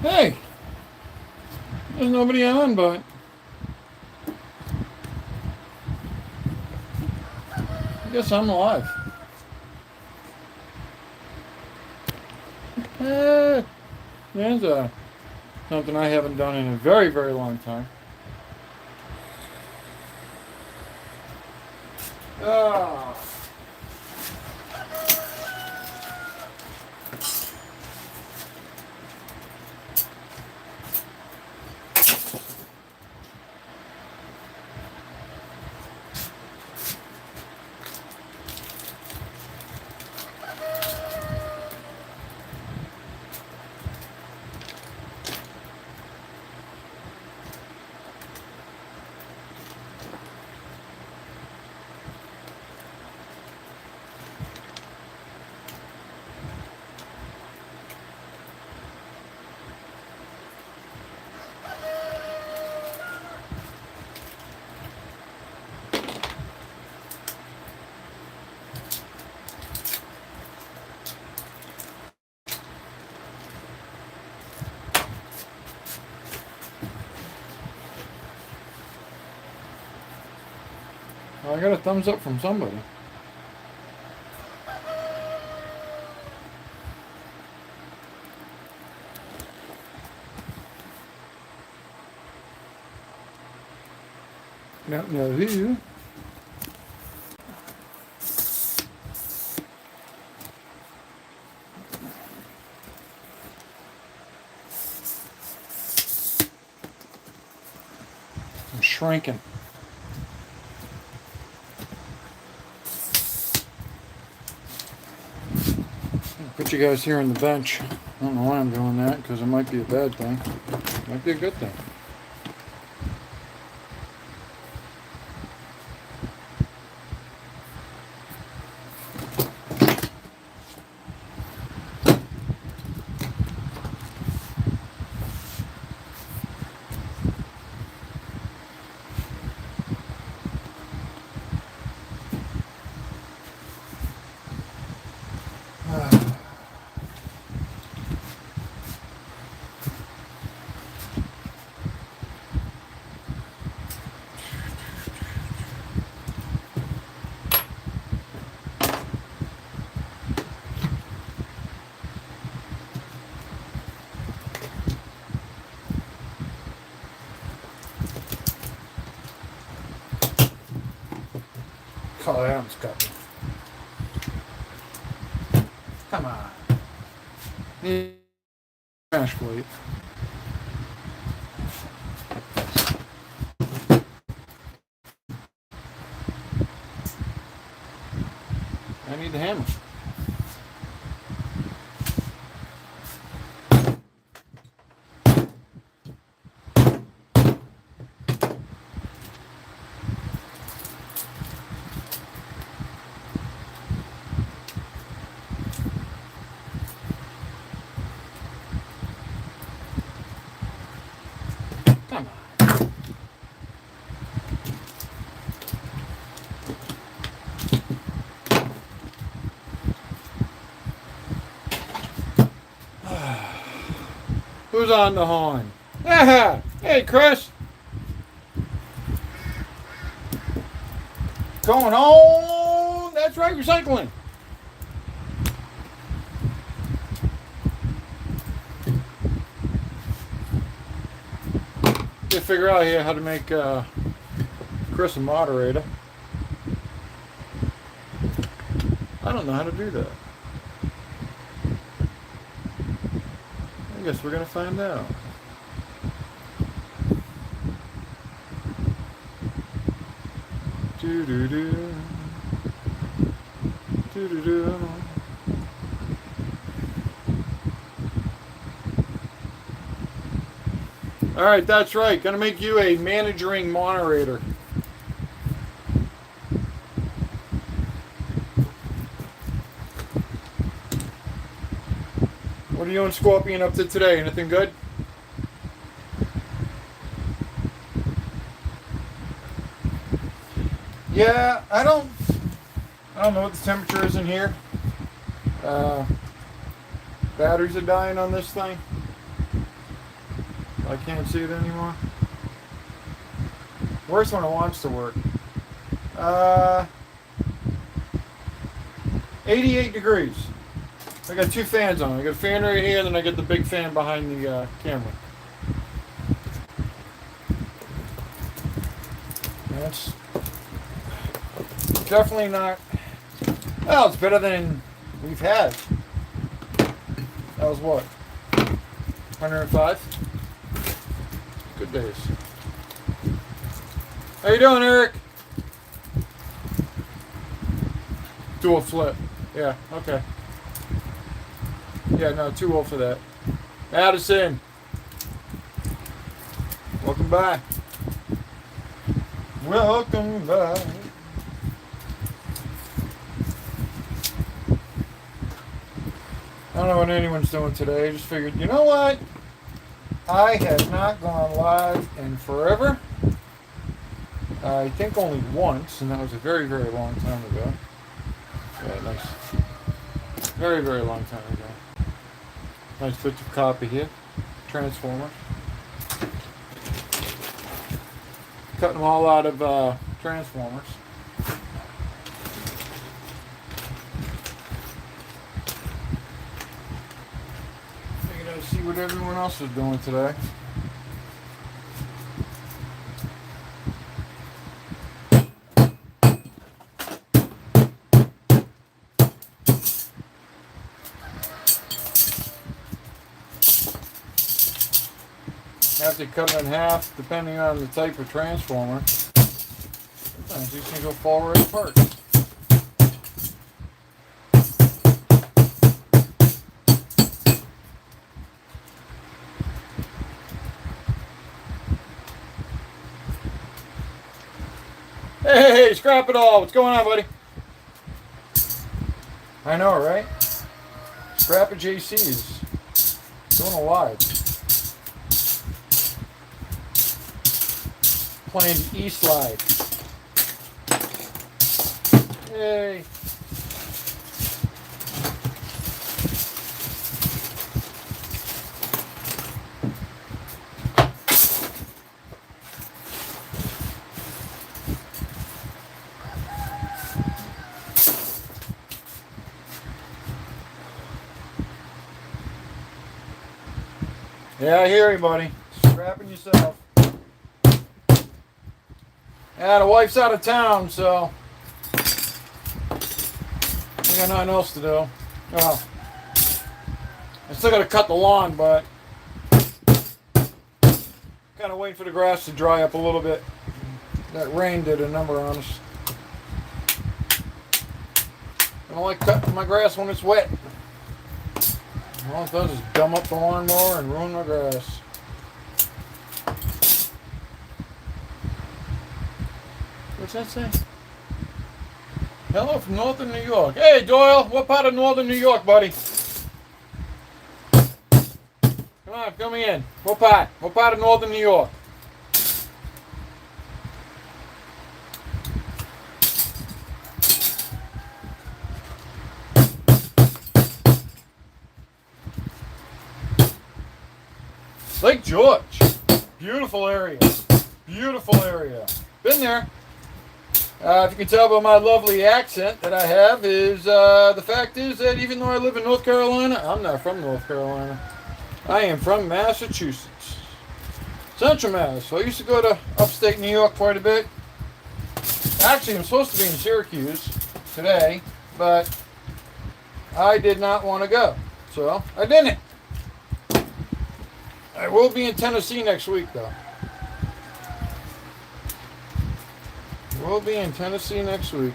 Hey, there's nobody on, but I guess I'm alive. Eh, there's something I haven't done in a very, very long time. Ah. Well, I got a thumbs up from somebody. Don't know who. I'm shrinking. Put you guys here on the bench. I don't know why I'm doing that, because it might be a bad thing. It might be a good thing. Call Adam's cup. Come on. Need trash plate. I need the hammer. Come on. Who's on the horn? Ah, hey, Chris. Going home. That's right, recycling. You figure out here how to make Chris a moderator. I don't know how to do that. I guess we're gonna find out. Do do do. Do do do. All right, that's right. Gonna make you a managing moderator. What are you and Scorpion up to today? Anything good? Yeah, I don't know what the temperature is in here. Batteries are dying on this thing. I can't see it anymore. Worse when it wants to work. 88 degrees. I got two fans on. I got a fan right here, and then I got the big fan behind the camera. That's definitely not. Well, it's better than we've had. That was what? 105? Good days. How you doing, Eric? Dual flip. Yeah, okay. Yeah, no, too old for that. Addison. Welcome back. Welcome back. I don't know what anyone's doing today. I just figured, you know what? I have not gone live in forever. I think only once, and that was a very, very long time ago. Yeah, nice. Very, very long time ago. Nice bit of copy here. Transformer. Cutting them all out of Transformers. Figured I'd see what everyone else is doing today. Have to cut it in half depending on the type of transformer. Sometimes these things will fall right apart. Hey, scrap it all. What's going on, buddy? I know, right? ScrapitJC is doing a live. Playing E-Slide. Yay. Yeah, I hear you, buddy. Scrapping yourself. Yeah, the wife's out of town, so I got nothing else to do. Well, I still got to cut the lawn, but kind of waiting for the grass to dry up a little bit. That rain did a number on us. I don't like cutting my grass when it's wet. All it does is gum up the lawnmower and ruin my grass. What's that say? Hello from northern New York. Hey, Doyle, what part of northern New York, buddy? Come on, fill me in. What part? What part of northern New York? Lake George. Beautiful area. Beautiful area. Been there. If you can tell by my lovely accent that I have, is the fact is that even though I live in North Carolina, I'm not from North Carolina. I am from Massachusetts. Central Mass. So I used to go to upstate New York quite a bit. Actually, I'm supposed to be in Syracuse today, but I did not want to go. So I didn't. I will be in Tennessee next week, though. We'll be in Tennessee next week.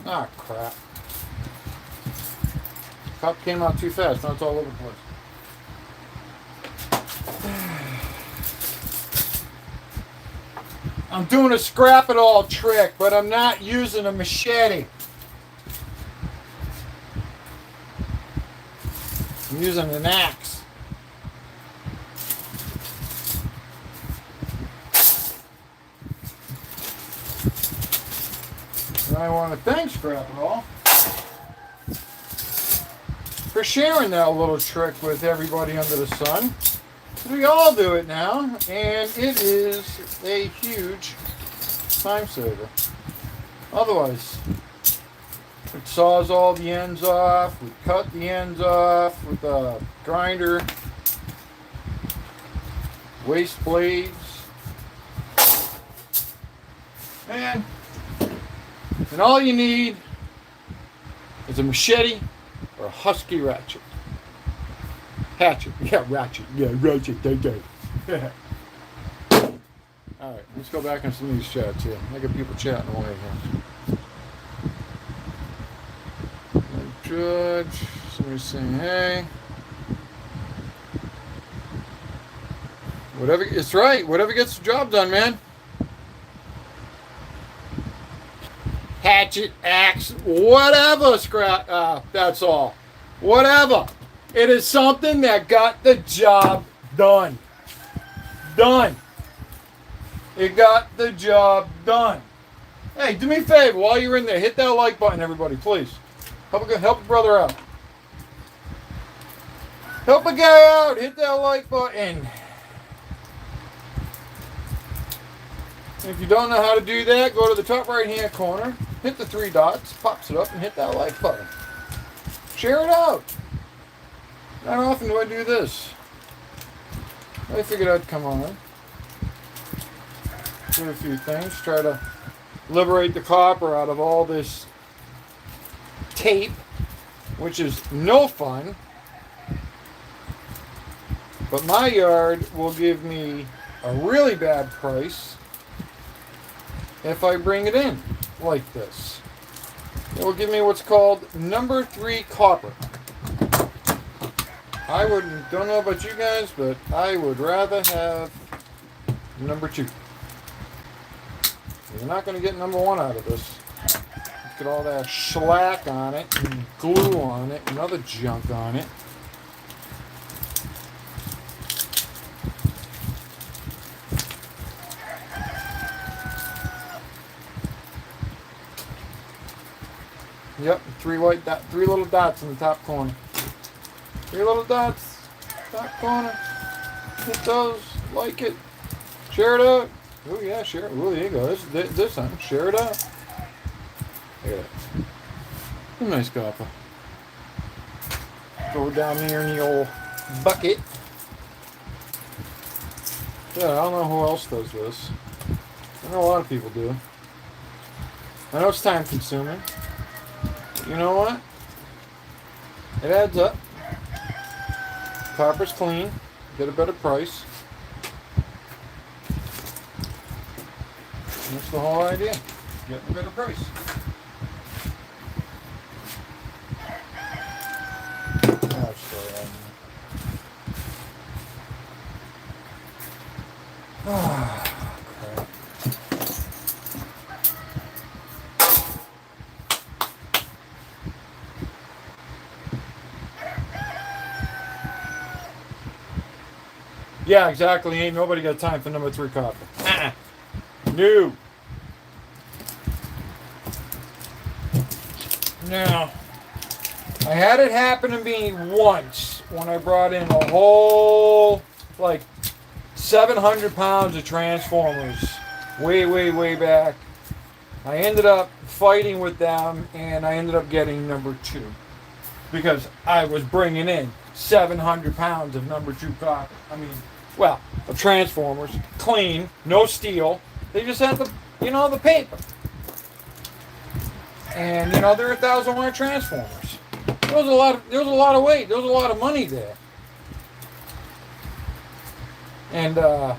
Ah, crap. Cup came out too fast. Now it's all over the place. I'm doing a scrap it all trick, but I'm not using a machete. I'm using an axe. And I want to thank Scrap It All for sharing that little trick with everybody under the sun. We all do it now, and it is a huge time saver. Otherwise, it saws all the ends off, we cut the ends off with a grinder, waste blades, and all you need is a machete or a husky ratchet. Hatchet. Yeah, ratchet. Yeah, ratchet. Yeah. Alright, let's go back on some of these chats here. I got people chatting away here. Judge. Somebody's saying, hey. Whatever, it's right. Whatever gets the job done, man. Hatchet, axe, whatever, that's all. Whatever. It is something that got the job done. Done. It got the job done. Hey, do me a favor while you're in there. Hit that like button, everybody, please. Help a brother out. Help a guy out. Hit that like button. If you don't know how to do that, go to the top right-hand corner. Hit the 3 dots. Pops it up and hit that like button. Share it out. Not often do I do this. I figured I'd come on. Do a few things. Try to liberate the copper out of all this tape, which is no fun. But my yard will give me a really bad price if I bring it in like this. It will give me what's called number 3 copper. Don't know about you guys, but I would rather have number 2. You're not going to get number 1 out of this. Look at all that shellac on it, and glue on it, and other junk on it. Yep, 3 little dots in the top corner. 3 little dots, top corner. Hit those, like it, share it out. Oh yeah, share it. Oh, there you go. This time, share it out. Look at that. Nice copper. Go down there in the old bucket. Yeah, I don't know who else does this. I know a lot of people do. I know it's time consuming. You know what? It adds up. Copper's clean. Get a better price. And that's the whole idea. Get a better price. Crap. Yeah, exactly. Ain't nobody got time for number 3 copper. No. Now, I had it happen to me once when I brought in a whole, like, 700 pounds of transformers way back. I ended up fighting with them, and I ended up getting number 2 because I was bringing in 700 pounds of number 2 copper. I mean, well, the transformers, clean, no steel. They just had the, the paper. And, they're 1,000-watt transformers. There was a lot of weight. There was a lot of money there. And so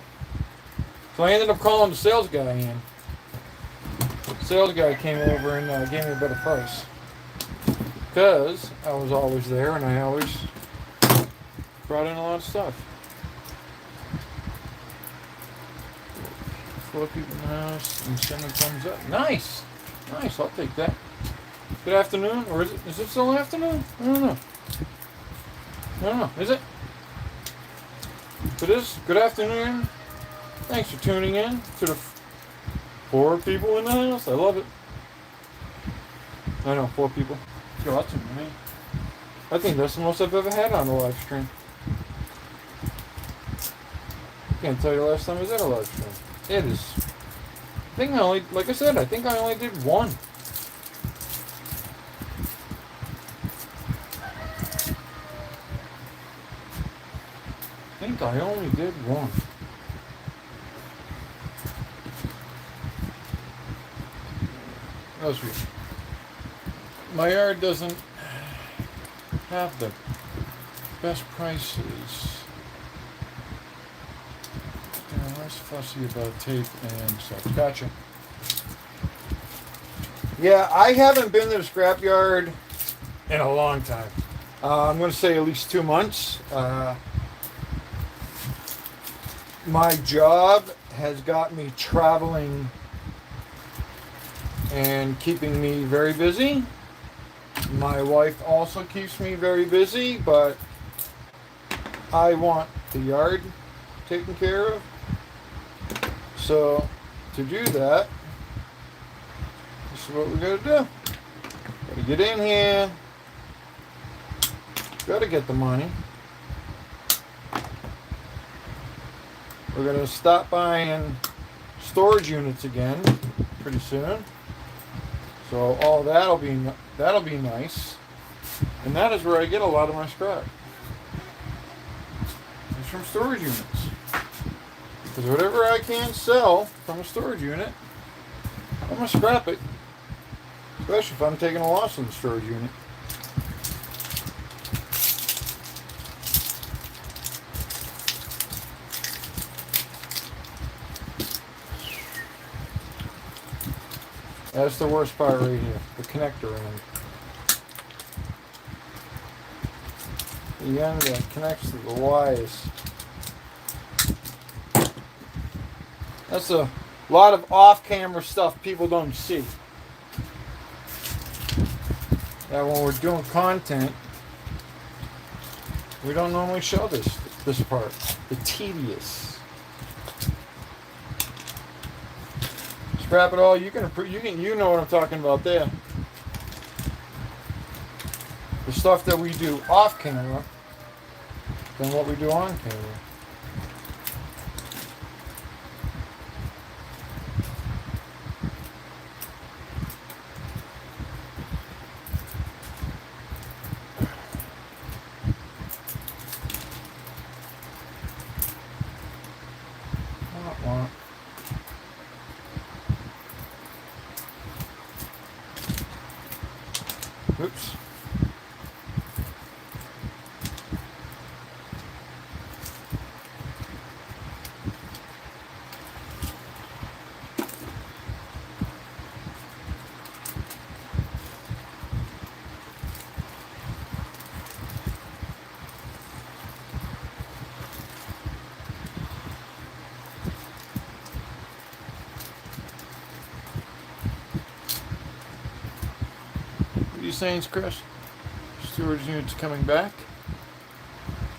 I ended up calling the sales guy in. The sales guy came over and gave me a better price. Because I was always there and I always brought in a lot of stuff. 4 people in the house and send a thumbs up. Nice! Nice, I'll take that. Good afternoon, or is it still afternoon? I don't know. Is it? If it is, good afternoon. Thanks for tuning in to the 4 people in the house. I love it. I know, 4 people. Yo, that's many. I think that's the most I've ever had on a live stream. I can't tell you the last time I was at a live stream. It is. I think I only, like I said, I think I only did one. I think I only did one. What else we? My yard doesn't have the best prices. They're less fussy about tape and such. Gotcha. Yeah, I haven't been to the scrapyard in a long time. I'm going to say at least 2 months. My job has got me traveling and keeping me very busy. My wife also keeps me very busy, but I want the yard taken care of. So to do that, this is what we gotta do. Gotta get in here. Gotta get the money. We're gonna stop buying storage units again pretty soon. So all that'll be nice. And that is where I get a lot of my scrap. It's from storage units. Because whatever I can't sell from a storage unit, I'm gonna scrap it. Especially if I'm taking a loss on the storage unit. That's the worst part right here, the connector end. The end that connects to the wires. That's a lot of off-camera stuff people don't see. That when we're doing content, we don't normally show this part, the tedious. Scrap it all. You know what I'm talking about there. The stuff that we do off camera than what we do on camera. Oops. What are you saying, Chris? Storage units coming back?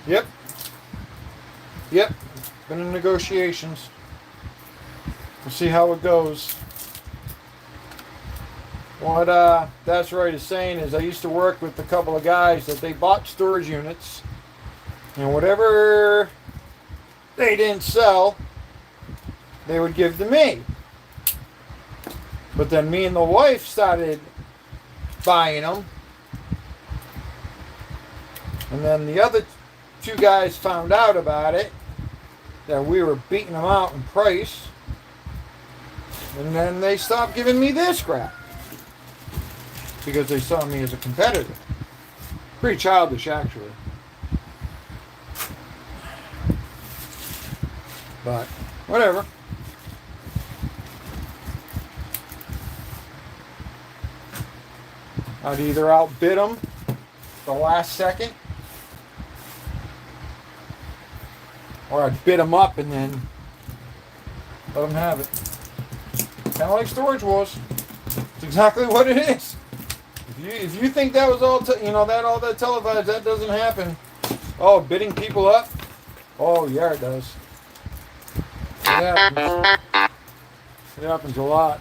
Yep. Yep. Been in negotiations. We'll see how it goes. What That's Right is saying is I used to work with a couple of guys that they bought storage units, and whatever they didn't sell, they would give to me. But then me and the wife started buying them. And then the other two guys found out about it, that we were beating them out in price. And then they stopped giving me their scrap. Because they saw me as a competitor. Pretty childish, actually. But, whatever. I'd either outbid them the last second, or I'd bid them up and then let them have it. Kind of like Storage Wars. It's exactly what it is. If you think that was all all that televised, that doesn't happen. Oh, bidding people up? Oh yeah, it does. It happens. It happens a lot.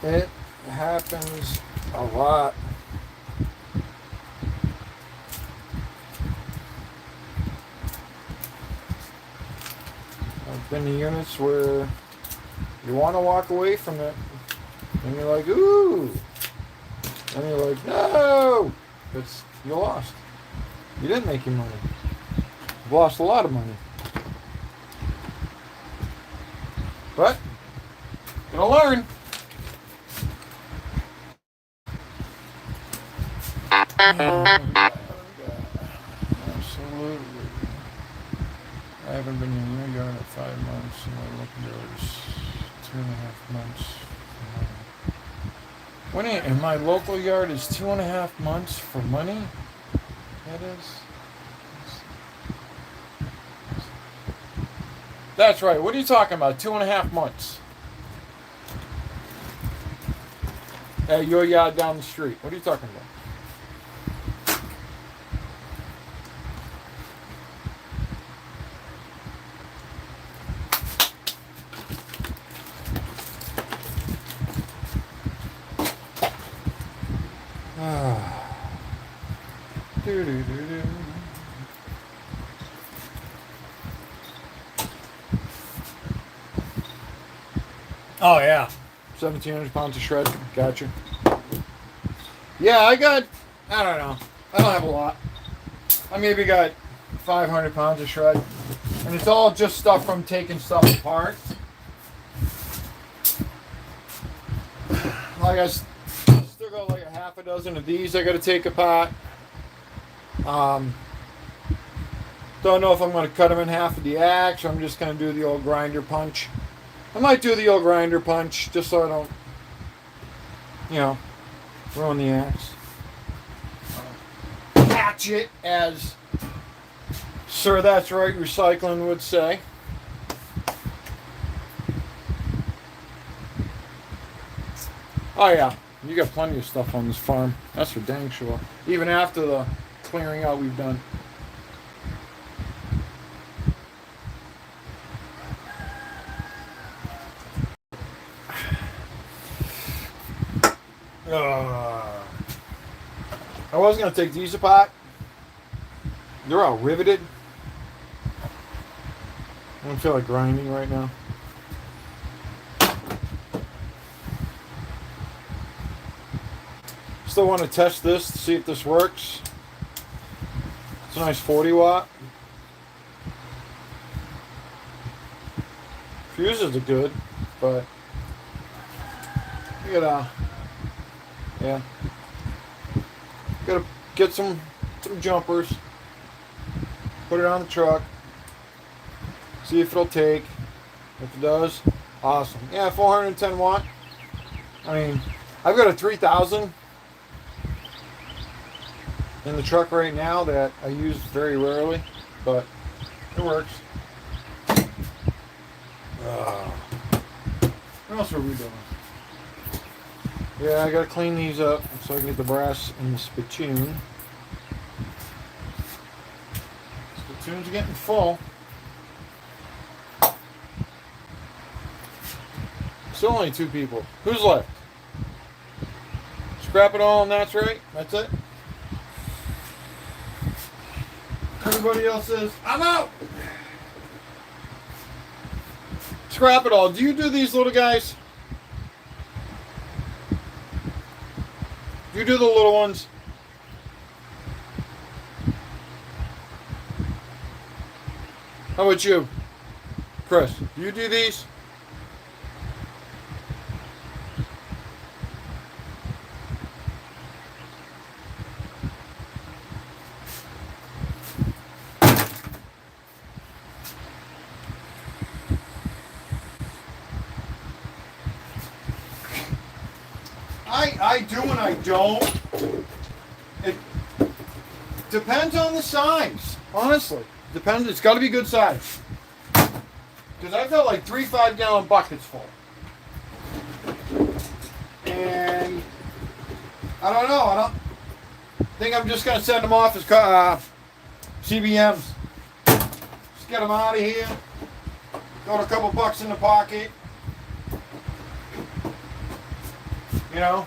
It happens A lot. I've been to units where you want to walk away from it, and you're like, ooh, and you're like, no, it's you lost. You didn't make your money. You've lost a lot of money. But you'll learn. Absolutely. I haven't been in your yard at 5 months, and my local yard is 2.5 months. When in my local yard is 2.5 months for money? That is. That's right. What are you talking about? 2.5 months. At your yard down the street. What are you talking about? Oh yeah, 1,700 pounds of shred. Gotcha. Yeah, I don't know. I don't have a lot. I maybe got 500 pounds of shred, and it's all just stuff from taking stuff apart. Like I still got like a half a dozen of these I got to take apart. Don't know if I'm going to cut them in half with the axe, or I'm just going to do the old grinder punch. I might do the old grinder punch just so I don't, ruin the axe. Hatchet, as Sir That's Right Recycling would say. Oh yeah, you got plenty of stuff on this farm. That's for dang sure. Even after the clearing out we've done. I was going to take these apart. They're all riveted. I don't feel like grinding right now. Still want to test this to see if this works. It's a nice 40 watt. Fuses are good, but you gotta, gotta get some jumpers, put it on the truck, see if it'll take. If it does, awesome. Yeah, 410 watt. I mean, I've got a 3000 in the truck right now that I use very rarely, but it works. What else are we doing? Yeah, I gotta clean these up so I can get the brass and the spittoon. Spittoon's getting full. Still only 2 people. Who's left? Scrap it all and that's right? That's it? Everybody else says, I'm out! Scrap it all. Do you do these little guys? Do you do the little ones? How about you, Chris? Do you do these? I do and I don't. It depends on the size, honestly. Depends. It's got to be good size. Because I've got like 3 5-gallon buckets full. And I don't know. I don't think I'm just going to send them off as CBMs. Just get them out of here. Got a couple bucks in the pocket. You know?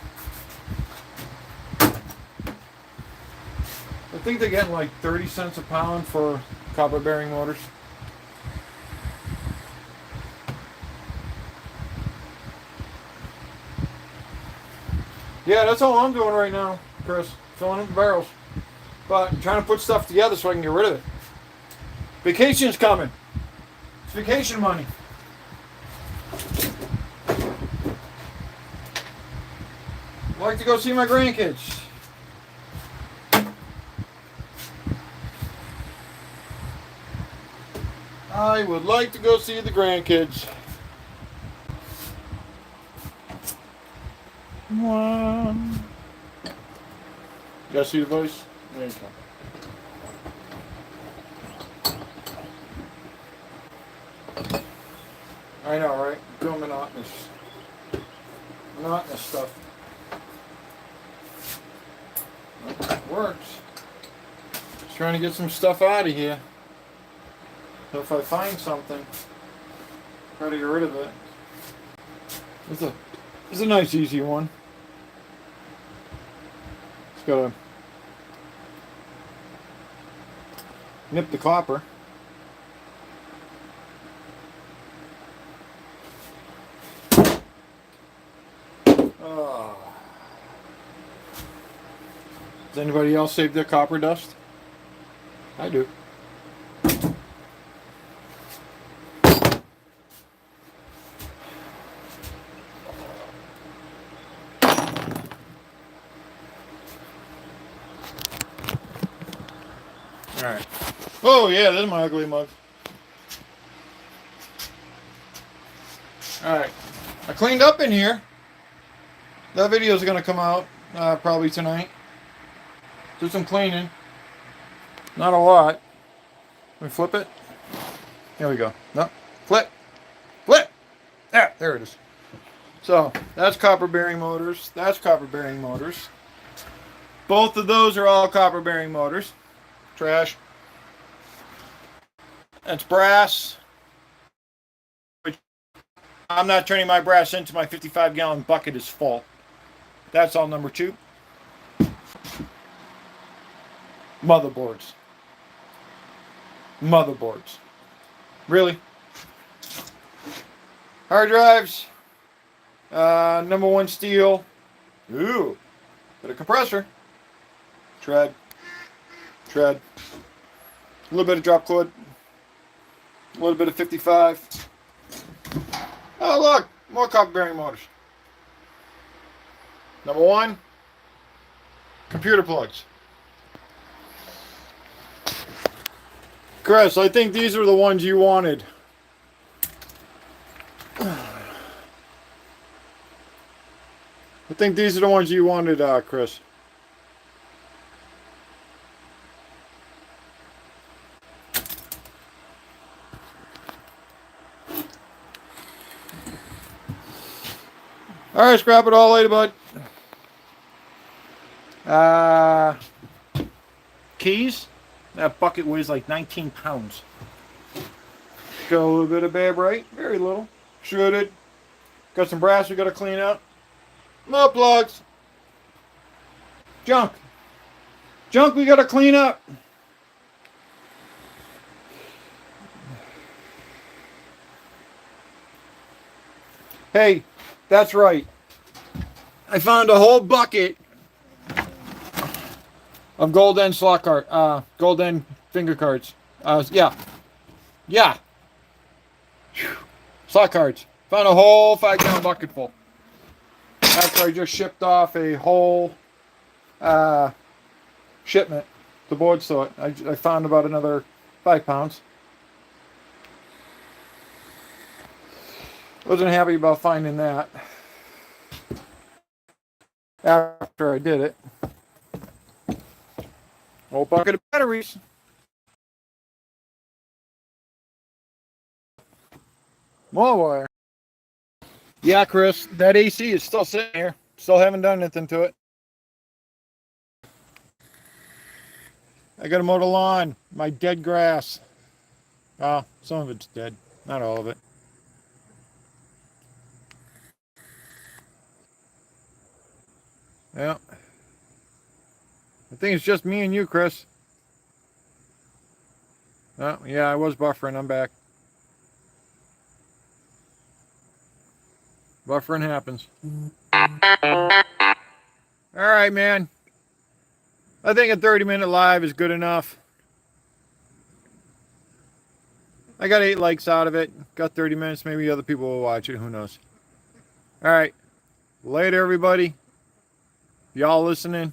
I think they're getting like 30 cents a pound for copper bearing motors. Yeah, that's all I'm doing right now, Chris. Filling in the barrels. But I'm trying to put stuff together so I can get rid of it. Vacation's coming. It's vacation money. I'd like to go see my grandkids. I would like to go see the grandkids. One. You guys see the voice? There you go. I know, right? Doing monotonous stuff. It works. Just trying to get some stuff out of here. So if I find something, try to get rid of it. It's a nice, easy one. Just gotta nip the copper. Oh. Does anybody else save their copper dust? I do. Alright. Oh yeah, this is my ugly mug. Alright. I cleaned up in here. That video is going to come out probably tonight. Do some cleaning. Not a lot. Let me flip it. There we go. No. Flip. Flip. There it is. So, that's copper bearing motors. That's copper bearing motors. Both of those are all copper bearing motors. Trash. That's brass. Which I'm not turning my brass into my 55-gallon bucket is full. That's all number 2. Motherboards. Motherboards. Really? Hard drives. Number 1 steel. Ooh. Bit of compressor. Tread. A little bit of drop cloth. A little bit of 55. Oh look, more copper bearing motors. Number 1, computer plugs. Chris, I think these are the ones you wanted. I think these are the ones you wanted, Chris. Alright, scrap it all later, bud. Keys. That bucket weighs like 19 pounds. Got a little bit of babrite. Very little. Shredded. Got some brass we got to clean out. More plugs. Junk. Junk we got to clean up. Hey, that's right. I found a whole bucket of gold end slot card, gold end finger cards. Yeah. Slot cards. Found a whole 5-gallon bucket full. After I just shipped off a whole shipment to board sort. I found about another 5 pounds. Wasn't happy about finding that after I did it. Whole bucket of batteries. More wire. Yeah, Chris, that AC is still sitting here. Still haven't done anything to it. I got to mow the lawn. My dead grass. Some of it's dead. Not all of it. Yeah. I think it's just me and you, Chris. Oh, yeah, I was buffering. I'm back. Buffering happens. All right, man. I think a 30-minute live is good enough. I got 8 likes out of it. Got 30 minutes. Maybe other people will watch it. Who knows? All right. Later, everybody. Y'all listening.